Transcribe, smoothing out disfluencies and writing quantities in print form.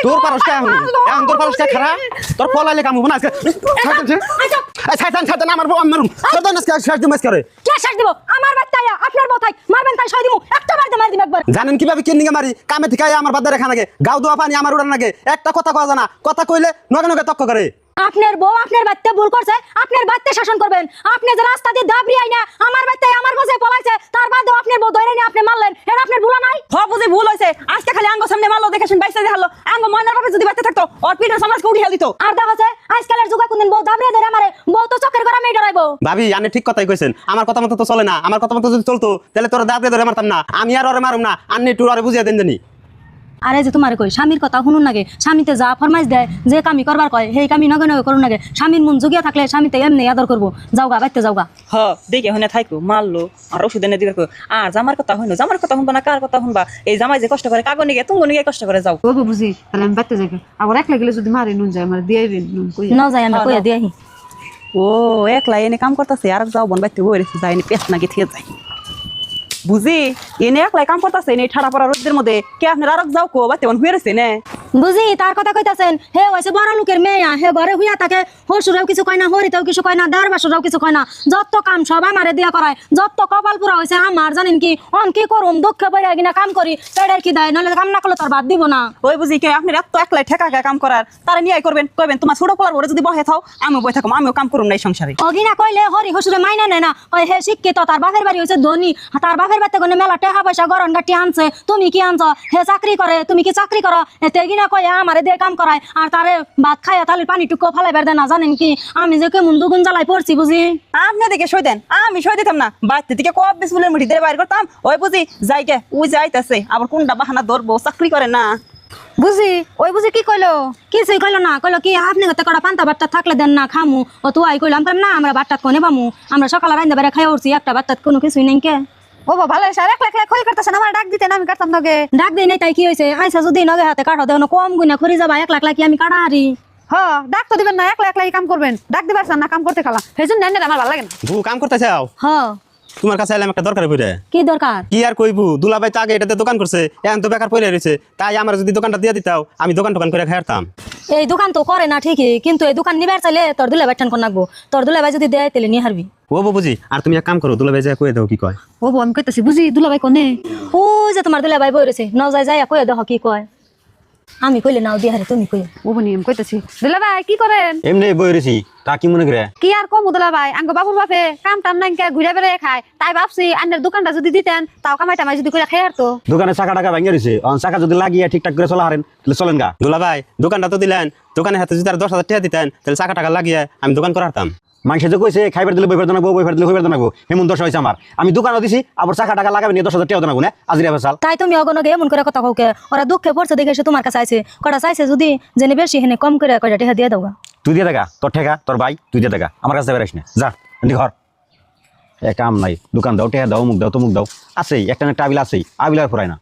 তোর পারসটা এখন তোর পারসটা খারা তোর পলাইলে কাম হবো না আজকে ছাড়তেন আমার বউ মারুম ছাড়তেন আজকে শেষ দিন করে কে শেষ দিব আমার বাচ্চা আপনার বউথাই মারবেন তাই সই দিমু একটা মার দিম একবার জানেন কিভাবে কিননিকে মারি কামে থেকে আমার বাদ রেখা নাগে গাও দোয়া পানি আমার উড়ান নাগে একটা কথা কওয়া জানা কথা কইলে নগে নগে তক্ক করে আপনার বউ আপনার বাচ্চা ভুল করছে আপনার বাচ্চা শাসন করবেন আপনি যে রাস্তা দিয়ে দাবরি আইনা আমার বাচ্চাই আমার বসে পলাইছে তার বাদেও আপনার বউ ধরে নিয়ে আপনি মারলেন এটা আপনার ভুল নাই বুঝি ভুল হয়েছে আজকে খালি আঙ্গ সামনে মারলো দেখে শুন বাইসে দেখালো আঙ্গ ময়নার বাপে যদি বাচ্চা থাকতো ওর পিঠের সমাজকে উঠিয়ে দিত আর দেখা যায় আজকালের যুগে কোনদিন বউ দাবরি ধরে আমারে বউ তো চক্কর করে মেয়ে ডরাইবো ভাবি আপনি ঠিক কথাই কইছেন আমার কথা মতো তো চলে না আমার কথা মতো যদি চলতো তাহলে তোরা দাঁতে ধরে মারতাম না আমি আর ওরে মারুম না আন্নি টুর আরে বুঝিয়ে দেন জানি আরে যে তোমার কই স্বামীর কথা শুনুন নাগে স্বামীতে যা ফরমাইশ দেয় যে কামি করবার কয় সেই কামি নগে নগে করুন নাগে স্বামীর মন জুগিয়া থাকলে স্বামীতে এমনি আদর করবো যাওগা বাইতে যাওগা দেখে হইনা থাকো মারলো আর ওষুধ এনে দিবে আর জামার কথা হইনো জামার কথা শুনবা না কার কথা শুনবা এই জামাই যে কষ্ট করে কাগো নিগে তুঙ্গ নিগে কষ্ট করে যাও ও বুঝি তাহলে আমি বাইতে যাই আবার একলা গেলে যদি মারি নুন যায় আমার দিয়ে নুন কই ন যাই আমরা কইয়া দিয়াহি ও একলা এনে কাম করতেছে আর যাও বোন বাইতে বইরেছে যাই এনে পেট নাকি থেকে যায় বুঝি এনে একলাই কাম করতেছে এনে ঠাড়া পড়া রোদের মধ্যে কে আপনার আর যাও কো বাইতে বোন হয়ে রয়েছে না বুঝি তার কথা কইতাছেন হে হইছে বড় লোকের মেয়া হে ঘরে হুইয়া থাকে হসুরেও কিছু কয় না হরিতেও কিছু কয় না দারবাসুরেও কিছু কয় না যত কাম সব আমারে দিয়া করায় যত কপাল পুরা হইছে আমার জানেন কি অন কি করুম দুঃখে বইরা কিনা কাম করি পেড়ের কি দেয় নাহলে কাম না করলে তার বাদ দিব না ওই বুঝি কে আপনি এত একলাই ঠেকা কাম করার তারা নিয়ে করবেন কইবেন তোমার ছোট পোলার ঘরে যদি বহে থাও আমিও বই থাকো আমিও কাম করুম না এই সংসারে অগিনা কইলে হরি হসুরে মাইনা নেয় না কয় হে শিক্ষিত তার বাপের বাড়ি হইছে ধনী তার বাপের বাড়িতে কোনে মেলা টাকা পয়সা গরন গাটি আনছে তুমি কি আনছো হে চাকরি করে তুমি কি চাকরি করো এতে গিনা কয় আমারে দিয়ে কাম করায় আর তারে ভাত খাইয়া তাহলে পানি টুকু ফালাইবার দেয় না জানেন কি আমি যে কেমন দুগুন জ্বালাই পড়ছি বুঝি আপনি দেখে সই দেন আমি সই দিতাম না বাড়িতে থেকে কব বিসমিলের মুঠি দিয়ে বাইর করতাম ওই বুঝি যাইকে ওই যাইতেছে আবার কোনটা বাহানা ধরবো চাকরি করে না বুঝি ওই বুঝি কি কইলো কিছুই কইলো না কইলো কি আপনি কত কটা পান্তা বাট্টা থাকলে দেন না খামু ও তো আই কইলাম না আমরা বাট্টা কোনে পামু আমরা সকালে রাইন্দা বেড়ে খাই উঠছি একটা বাট্টা কোনো কিছুই নাই কে ও ভালো হইছে আর একলা একলা কই করতেছেন আমার ডাক দিতেন আমি কাটতাম নগে ডাক দেই নাই তাই কি হইছে আইসা যদি নগে হাতে কাটো দেও কম গুনা খরি যাবা এক লাখ লাখ কি আমি কাটা হারি হ ডাক তো দিবেন না একলা একলাই কাম করবেন ডাক দিবারছেন না কাম করতে খালা সেজন্য নেন আমার ভালো লাগে না বউ কাম করতেছে হ তোমার কাছে এলাম একটা দরকার পড়ে কি দরকার কি আর কইবু দুলাভাই তো আগে এটাতে দোকান করছে এখন তো বেকার পড়ে রয়েছে তাই আমার যদি দোকানটা দিয়ে দিতাও আমি দোকান করে খাইতাম এই দোকান তো করে না ঠিকই কিন্তু এই দোকান নিবার চাইলে তোর দুলে বাইঠান কোন নাকবো তোর দুলে ভাই যদি দেয় তাহলে নিয়ে হারবি ও বুঝি আর তুমি এক কাম করো দুলাভাই যা কয়ে দাও কি কয় ও আমি কইতাছি বুঝি দুলাভাই কোনে ও যে তোমার দুলে ভাই বই রয়েছে ন যাই কয়ে দেখো কি কয় আমি কইলে নাও দিয়ে হারে তুমি কই ও বনি আমি কইতাছি দুলাভাই কি করেন এমনি বই রয়েছি তা কি মনে করে কি আর কম দুলাভাই আঙ্গ বাবুর বাপে কাম টাম নাই ঘুরে বেড়ে খায় তাই ভাবছি আন্নের দোকানটা যদি দিতেন তাও কামাই টামাই যদি করে খেয়ে তো দোকানে চাকা টাকা ভেঙে রয়েছে চাকা যদি লাগিয়ে ঠিকঠাক করে চলা হারেন তাহলে চলেন গা দুলাভাই দোকানটা তো দিলেন দোকানে হাতে যদি আর 10,000 টাকা দিতেন তাহলে চাকা টাকা লাগিয়ে আমি দোকান করাতাম মানুষে যে কইছে খাইবার দিলে বইবার দানাবো বইবার দিলে হইবার দানাবো এমন দশা হয়েছে আমার আমি দোকানও দিছি আবার চাকা টাকা লাগাবেন 10,000 টাকা দানাবো না আজিরা ফেসাল তাই তুমি অগনগে এমন করে কথা কওকে ওরা দুঃখে পড়ছে দেখে সে তোমার কাছে আইছে কটা চাইছে যদি জেনে বেশি হেনে কম করে কয়টা টাকা দিয়ে দাও তুই দিয়ে দেখা তোর ঠেকা তোর ভাই তুই দিয়ে দেখা আমার কাছে বেরাইস না যা এটি ঘর কাম নাই দোকান দাও টেহা দাও মুখ দাও তো মুখ দাও আছেই একটা না একটা আবিল আছেই আবিল আর ফুরায় না